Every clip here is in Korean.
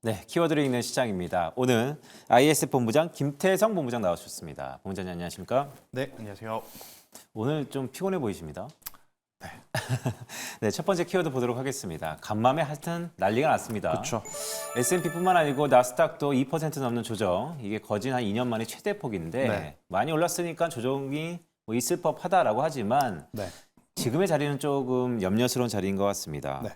네, 키워드를 읽는 시장입니다. 오늘 IS 본부장 김태성 본부장 나와주셨습니다. 본부장님 안녕하십니까? 네, 안녕하세요. 오늘 좀 피곤해 보이십니다. 네. 네, 첫 번째 키워드 보도록 하겠습니다. 간밤에 하여튼 난리가 났습니다. 그렇죠. S&P뿐만 아니고 나스닥도 2% 넘는 조정. 이게 거진 한 2년 만에 최대폭인데 네. 많이 올랐으니까 조정이 뭐 있을 법하다라고 하지만 네. 지금의 자리는 조금 염려스러운 자리인 것 같습니다. 네.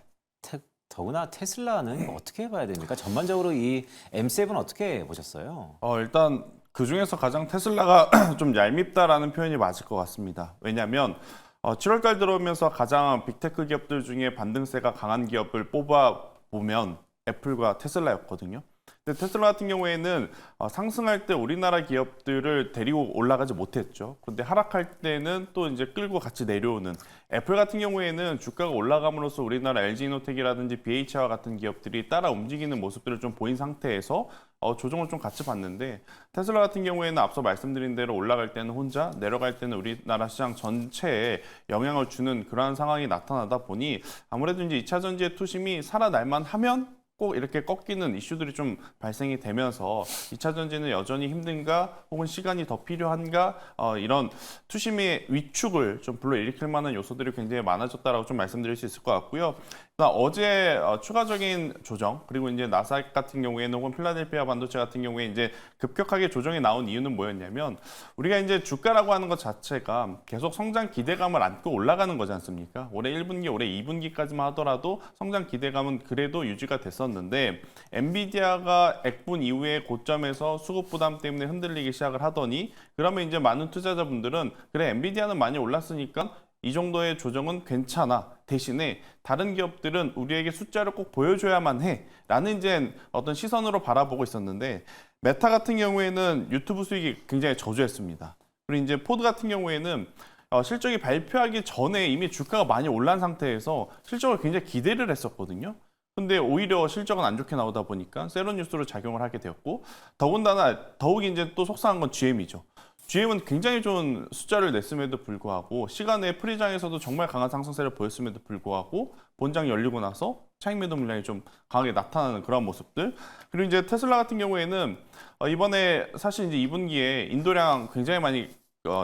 더구나 테슬라는 어떻게 봐야 됩니까? 전반적으로 이 M7 어떻게 보셨어요? 일단 그 중에서 가장 테슬라가 좀 얄밉다라는 표현이 맞을 것 같습니다. 왜냐하면 7월달 들어오면서 가장 빅테크 기업들 중에 반등세가 강한 기업을 뽑아 보면 애플과 테슬라였거든요. 근데 테슬라 같은 경우에는 상승할 때 우리나라 기업들을 데리고 올라가지 못했죠. 근데 하락할 때는 또 이제 끌고 같이 내려오는 애플 같은 경우에는 주가가 올라감으로써 우리나라 LG이노텍이라든지 BH와 같은 기업들이 따라 움직이는 모습들을 좀 보인 상태에서 조정을 좀 같이 봤는데 테슬라 같은 경우에는 앞서 말씀드린 대로 올라갈 때는 혼자 내려갈 때는 우리나라 시장 전체에 영향을 주는 그러한 상황이 나타나다 보니 아무래도 이제 2차 전지의 투심이 살아날만 하면 꼭 이렇게 꺾이는 이슈들이 좀 발생이 되면서 2차 전지는 여전히 힘든가 혹은 시간이 더 필요한가 이런 투심의 위축을 좀 불러일으킬 만한 요소들이 굉장히 많아졌다라고 좀 말씀드릴 수 있을 것 같고요. 어제 추가적인 조정 그리고 이제 나스닥 같은 경우에는 혹은 필라델피아 반도체 같은 경우에 이제 급격하게 조정이 나온 이유는 뭐였냐면 우리가 이제 주가라고 하는 것 자체가 계속 성장 기대감을 안고 올라가는 거지 않습니까? 올해 1분기, 올해 2분기까지만 하더라도 성장 기대감은 그래도 유지가 됐었는데 엔비디아가 액분 이후에 고점에서 수급 부담 때문에 흔들리기 시작을 하더니 그러면 이제 많은 투자자분들은 그래 엔비디아는 많이 올랐으니까 이 정도의 조정은 괜찮아. 대신에 다른 기업들은 우리에게 숫자를 꼭 보여줘야만 해. 라는 이제 어떤 시선으로 바라보고 있었는데 메타 같은 경우에는 유튜브 수익이 굉장히 저조했습니다. 그리고 이제 포드 같은 경우에는 실적이 발표하기 전에 이미 주가가 많이 올란 상태에서 실적을 굉장히 기대를 했었거든요. 근데 오히려 실적은 안 좋게 나오다 보니까 세로뉴스로 작용을 하게 되었고 더군다나 더욱 이제 또 속상한 건 GM이죠. GM은 굉장히 좋은 숫자를 냈음에도 불구하고 시간에 프리장에서도 정말 강한 상승세를 보였음에도 불구하고 본장 열리고 나서 차익 매도 물량이 좀 강하게 나타나는 그런 모습들. 그리고 이제 테슬라 같은 경우에는 이번에 사실 이제 2분기에 인도량 굉장히 많이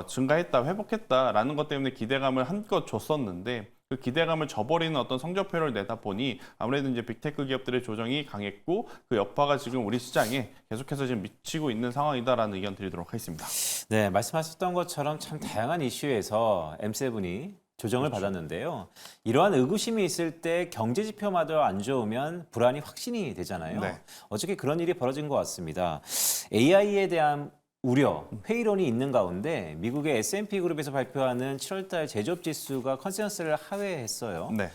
증가했다, 회복했다라는 것 때문에 기대감을 한껏 줬었는데 그 기대감을 저버리는 어떤 성적표를 내다 보니 아무래도 이제 빅테크 기업들의 조정이 강했고 그 여파가 지금 우리 시장에 계속해서 지금 미치고 있는 상황이다라는 의견 드리도록 하겠습니다. 네, 말씀하셨던 것처럼 참 다양한 이슈에서 M7이 조정을 그렇죠. 받았는데요. 이러한 의구심이 있을 때 경제 지표마저 안 좋으면 불안이 확신이 되잖아요. 네. 어저께 그런 일이 벌어진 것 같습니다. AI에 대한 우려, 회의론이 있는 가운데 미국의 S&P 그룹에서 발표하는 7월달 제조업 지수가 컨센서스를 하회했어요. 네.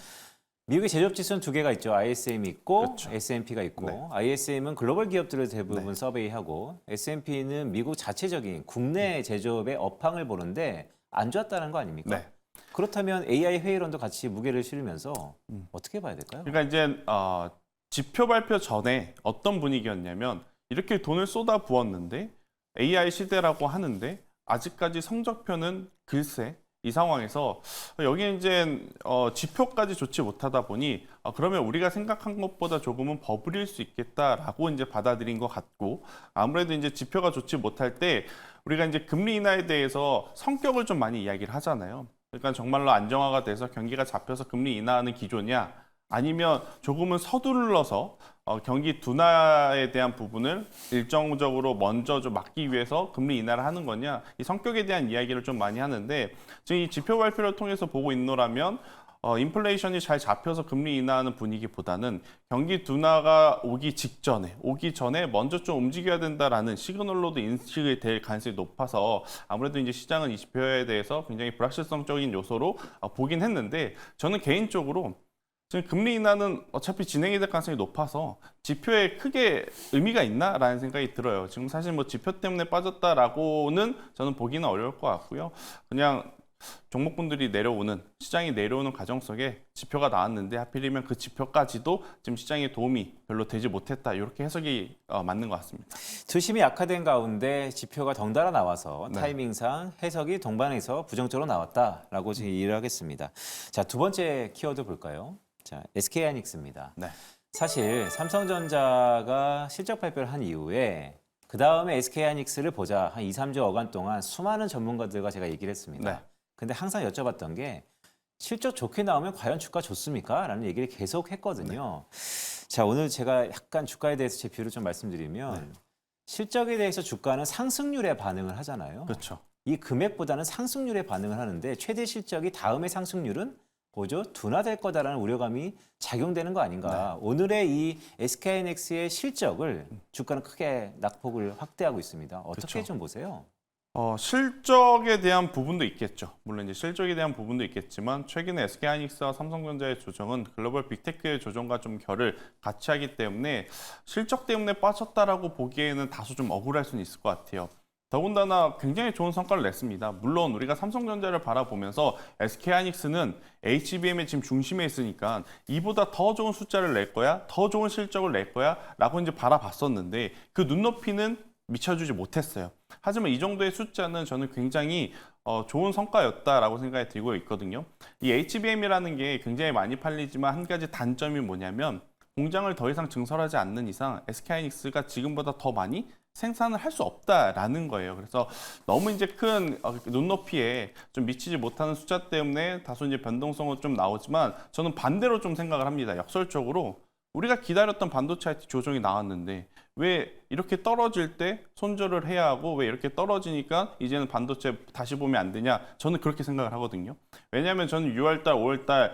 미국의 제조업 지수는 두 개가 있죠. ISM이 있고 그렇죠. S&P가 있고 네. ISM은 글로벌 기업들을 대부분 네. 서베이하고 S&P는 미국 자체적인 국내 제조업의 업황을 보는데 안 좋았다는 거 아닙니까? 네. 그렇다면 AI 회의론도 같이 무게를 실으면서 어떻게 봐야 될까요? 그러니까 이제 지표 발표 전에 어떤 분위기였냐면 이렇게 돈을 쏟아 부었는데 AI 시대라고 하는데 아직까지 성적표는 글쎄 이 상황에서 여기 이제 지표까지 좋지 못하다 보니 그러면 우리가 생각한 것보다 조금은 버블일 수 있겠다라고 이제 받아들인 것 같고 아무래도 이제 지표가 좋지 못할 때 우리가 이제 금리 인하에 대해서 성격을 좀 많이 이야기를 하잖아요. 그러니까 정말로 안정화가 돼서 경기가 잡혀서 금리 인하하는 기조냐 아니면 조금은 서둘러서 경기 둔화에 대한 부분을 일정적으로 먼저 좀 막기 위해서 금리 인하를 하는 거냐 이 성격에 대한 이야기를 좀 많이 하는데 지금 이 지표 발표를 통해서 보고 있노라면 인플레이션이 잘 잡혀서 금리 인하하는 분위기보다는 경기 둔화가 오기 전에 먼저 좀 움직여야 된다라는 시그널로도 인식이 될 가능성이 높아서 아무래도 이제 시장은 이 지표에 대해서 굉장히 불확실성적인 요소로 보긴 했는데 저는 개인적으로 지금 금리 인하는 어차피 진행이 될 가능성이 높아서 지표에 크게 의미가 있나라는 생각이 들어요. 지금 사실 뭐 지표 때문에 빠졌다라고는 저는 보기는 어려울 것 같고요. 그냥 종목분들이 시장이 내려오는 과정 속에 지표가 나왔는데 하필이면 그 지표까지도 지금 시장에 도움이 별로 되지 못했다. 이렇게 해석이 맞는 것 같습니다. 투심이 약화된 가운데 지표가 덩달아 나와서 네. 타이밍상 해석이 동반해서 부정적으로 나왔다라고 지금 이해를 하겠습니다. 자, 두 번째 키워드 볼까요? 자, SK하이닉스입니다. 네. 사실 삼성전자가 실적 발표를 한 이후에 그 다음에 SK하이닉스를 보자 한 2, 3주간 동안 수많은 전문가들과 제가 얘기를 했습니다. 네. 근데 항상 여쭤봤던 게 실적 좋게 나오면 과연 주가 좋습니까? 라는 얘기를 계속 했거든요. 자, 오늘 제가 약간 주가에 대해서 제 뷰를 좀 말씀드리면 실적에 대해서 주가는 상승률에 반응을 하잖아요. 그렇죠. 이 금액보다는 상승률에 반응을 하는데 최대 실적이 다음의 상승률은 보죠 둔화될 거다라는 우려감이 작용되는 거 아닌가. 오늘의 이 SK하이닉스의 실적을 주가는 크게 낙폭을 확대하고 있습니다. 어떻게 그쵸. 좀 보세요? 실적에 대한 부분도 있겠죠. 물론 이제 실적에 대한 부분도 있겠지만 최근에 SK하이닉스와 삼성전자의 조정은 글로벌 빅테크의 조정과 좀 결을 같이 하기 때문에 실적 때문에 빠졌다라고 보기에는 다소 좀 억울할 수는 있을 것 같아요. 더군다나 굉장히 좋은 성과를 냈습니다. 물론 우리가 삼성전자를 바라보면서 SK하이닉스는 HBM의 지금 중심에 있으니까 이보다 더 좋은 숫자를 낼 거야, 더 좋은 실적을 낼 거야 라고 이제 바라봤었는데 그 눈높이는 미쳐주지 못했어요. 하지만 이 정도의 숫자는 저는 굉장히 좋은 성과였다라고 생각이 들고 있거든요. 이 HBM이라는 게 굉장히 많이 팔리지만 한 가지 단점이 뭐냐면 공장을 더 이상 증설하지 않는 이상 SK하이닉스가 지금보다 더 많이 생산을 할 수 없다라는 거예요. 그래서 너무 이제 큰 눈높이에 좀 미치지 못하는 숫자 때문에 다소 이제 변동성은 좀 나오지만 저는 반대로 좀 생각을 합니다. 역설적으로 우리가 기다렸던 반도체 IT 조정이 나왔는데 왜 이렇게 떨어질 때 손절을 해야 하고 왜 이렇게 떨어지니까 이제는 반도체 다시 보면 안 되냐? 저는 그렇게 생각을 하거든요. 왜냐하면 저는 6월달, 5월달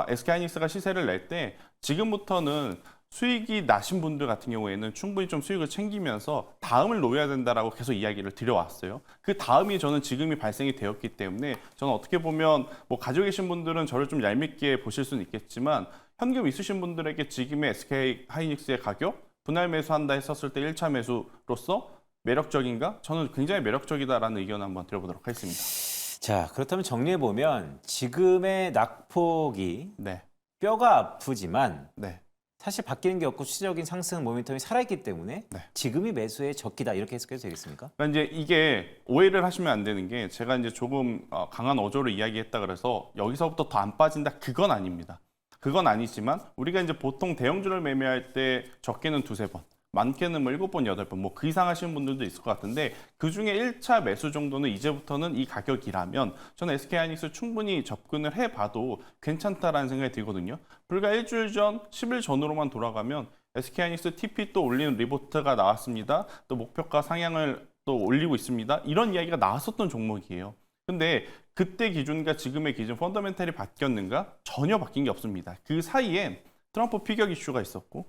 SK하이닉스가 시세를 낼 때 지금부터는 수익이 나신 분들 같은 경우에는 충분히 좀 수익을 챙기면서 다음을 노려야 된다라고 계속 이야기를 드려왔어요. 그 다음이 저는 지금이 발생이 되었기 때문에 저는 어떻게 보면 뭐 가지고 계신 분들은 저를 좀 얄밉게 보실 수는 있겠지만 현금 있으신 분들에게 지금의 SK하이닉스의 가격 분할 매수한다 했었을 때 1차 매수로서 매력적인가? 저는 굉장히 매력적이다라는 의견을 한번 드려보도록 하겠습니다. 자, 그렇다면 정리해보면 지금의 낙폭이 네, 뼈가 아프지만 네, 사실 바뀌는 게 없고 추세적인 상승 모멘텀이 살아있기 때문에 네. 지금이 매수의 적기다 이렇게 해석해도 되겠습니까? 그러니까 이제 이게 오해를 하시면 안 되는 게 제가 이제 조금 강한 어조를 이야기했다 그래서 여기서부터 더 안 빠진다 그건 아닙니다. 그건 아니지만 우리가 이제 보통 대형주를 매매할 때 적게는 2-3번, 많게는 뭐 7번, 8번 뭐 그 이상 하시는 분들도 있을 것 같은데 그중에 1차 매수 정도는 이제부터는 이 가격이라면 저는 SK하이닉스 충분히 접근을 해봐도 괜찮다라는 생각이 들거든요. 불과 일주일 전, 10일 전으로만 돌아가면 SK하이닉스 TP 또 올리는 리포트가 나왔습니다. 또 목표가 상향을 또 올리고 있습니다. 이런 이야기가 나왔었던 종목이에요. 근데 그때 기준과 지금의 기준 펀더멘탈이 바뀌었는가? 전혀 바뀐 게 없습니다. 그 사이에 트럼프 피격 이슈가 있었고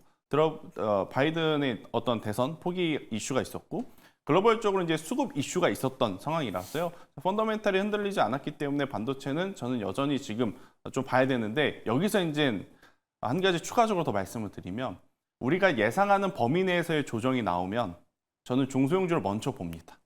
바이든의 어떤 대선 포기 이슈가 있었고 글로벌적으로 이제 수급 이슈가 있었던 상황이라서요. 펀더멘탈이 흔들리지 않았기 때문에 반도체는 저는 여전히 지금 좀 봐야 되는데 여기서 이제 한 가지 추가적으로 더 말씀을 드리면 우리가 예상하는 범위 내에서의 조정이 나오면 저는 중소형주를 먼저 봅니다.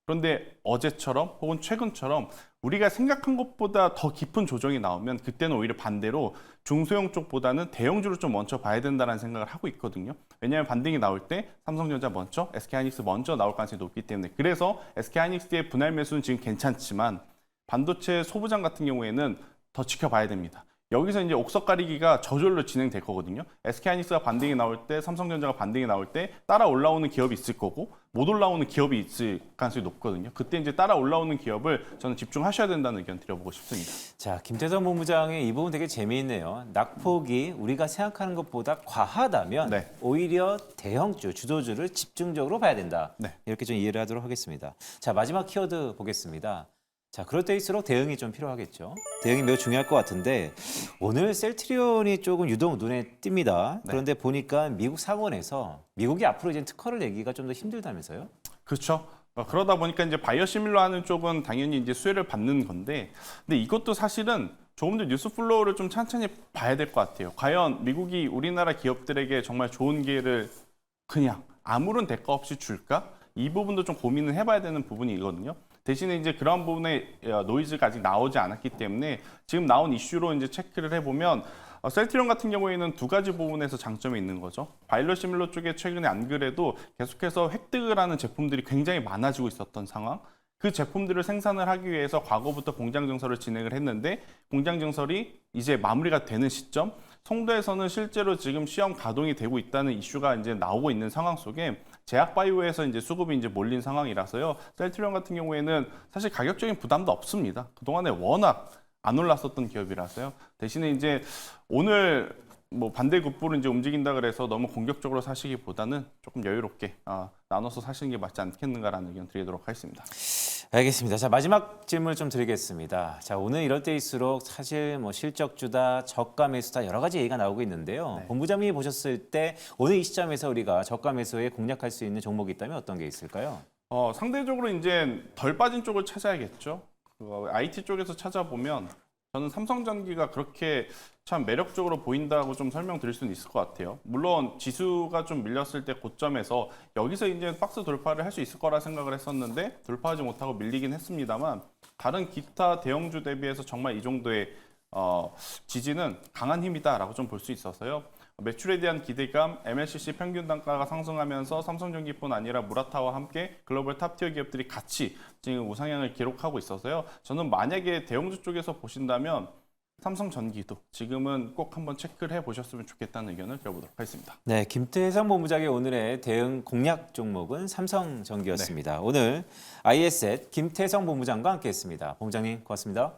그런데 어제처럼 혹은 최근처럼 우리가 생각한 것보다 더 깊은 조정이 나오면 그때는 오히려 반대로 중소형 쪽보다는 대형주를 좀 먼저 봐야 된다는 생각을 하고 있거든요. 왜냐하면 반등이 나올 때 삼성전자 먼저, SK하이닉스 먼저 나올 가능성이 높기 때문에 그래서 SK하이닉스의 분할 매수는 지금 괜찮지만 반도체 소부장 같은 경우에는 더 지켜봐야 됩니다. 여기서 이제 옥석 가리기가 저절로 진행될 거거든요. SK하이닉스가 반등이 나올 때, 삼성전자가 반등이 나올 때 따라 올라오는 기업이 있을 거고 못 올라오는 기업이 있을 가능성이 높거든요. 그때 이제 따라 올라오는 기업을 저는 집중하셔야 된다는 의견 드려보고 싶습니다. 자, 김태성 본부장의 이 부분 되게 재미있네요. 낙폭이 우리가 생각하는 것보다 과하다면 네. 오히려 대형주, 주도주를 집중적으로 봐야 된다. 네. 이렇게 좀 이해를 하도록 하겠습니다. 자, 마지막 키워드 보겠습니다. 자, 그럴 때일수록 대응이 좀 필요하겠죠. 대응이 매우 중요할 것 같은데 오늘 셀트리온이 조금 유독 눈에 띕니다. 그런데 보니까 미국 상원에서 미국이 앞으로 이제 특허를 내기가 좀 더 힘들다면서요? 그렇죠. 그러다 보니까 이제 바이오시밀러 하는 쪽은 당연히 이제 수혜를 받는 건데, 근데 이것도 사실은 조금 더 뉴스 플로우를 좀 천천히 봐야 될 것 같아요. 과연 미국이 우리나라 기업들에게 정말 좋은 기회를 그냥 아무런 대가 없이 줄까? 이 부분도 좀 고민을 해봐야 되는 부분이거든요. 대신에 이제 그런 부분에 노이즈가 아직 나오지 않았기 때문에 지금 나온 이슈로 이제 체크를 해보면 셀트리온 같은 경우에는 두 가지 부분에서 장점이 있는 거죠. 바이오시밀러 쪽에 최근에 안 그래도 계속해서 획득을 하는 제품들이 굉장히 많아지고 있었던 상황. 그 제품들을 생산을 하기 위해서 과거부터 공장 증설을 진행을 했는데 공장 증설이 이제 마무리가 되는 시점. 송도에서는 실제로 지금 시험 가동이 되고 있다는 이슈가 이제 나오고 있는 상황 속에 제약바이오에서 이제 수급이 이제 몰린 상황이라서요. 셀트리온 같은 경우에는 사실 가격적인 부담도 없습니다. 그동안에 워낙 안 올랐었던 기업이라서요. 대신에 이제 오늘 뭐 반대급부로 이제 움직인다 그래서 너무 공격적으로 사시기보다는 조금 여유롭게 나눠서 사시는 게 맞지 않겠는가라는 의견 드리도록 하겠습니다. 알겠습니다. 자, 마지막 질문을 좀 드리겠습니다. 자, 오늘 이럴 때일수록 사실 뭐 실적주다, 저가 매수다 여러 가지 얘기가 나오고 있는데요. 네. 본부장님이 보셨을 때 오늘 이 시점에서 우리가 저가 매수에 공략할 수 있는 종목이 있다면 어떤 게 있을까요? 상대적으로 이제 덜 빠진 쪽을 찾아야겠죠. IT 쪽에서 찾아보면 저는 삼성전기가 그렇게 참 매력적으로 보인다고 좀 설명드릴 수는 있을 것 같아요. 물론 지수가 좀 밀렸을 때 고점에서 여기서 이제 박스 돌파를 할 수 있을 거라 생각을 했었는데 돌파하지 못하고 밀리긴 했습니다만 다른 기타 대형주 대비해서 정말 이 정도의 지지는 강한 힘이다라고 좀 볼 수 있어서요. 매출에 대한 기대감, MLCC 평균 단가가 상승하면서 삼성전기뿐 아니라 무라타와 함께 글로벌 탑티어 기업들이 같이 지금 우상향을 기록하고 있어서요. 저는 만약에 대형주 쪽에서 보신다면 삼성전기도 지금은 꼭 한번 체크를 해보셨으면 좋겠다는 의견을 드려보도록 하겠습니다. 네, 김태성 본부장의 오늘의 대응 공략 종목은 삼성전기였습니다. 오늘 IS앳 김태성 본부장과 함께했습니다. 본부장님 고맙습니다.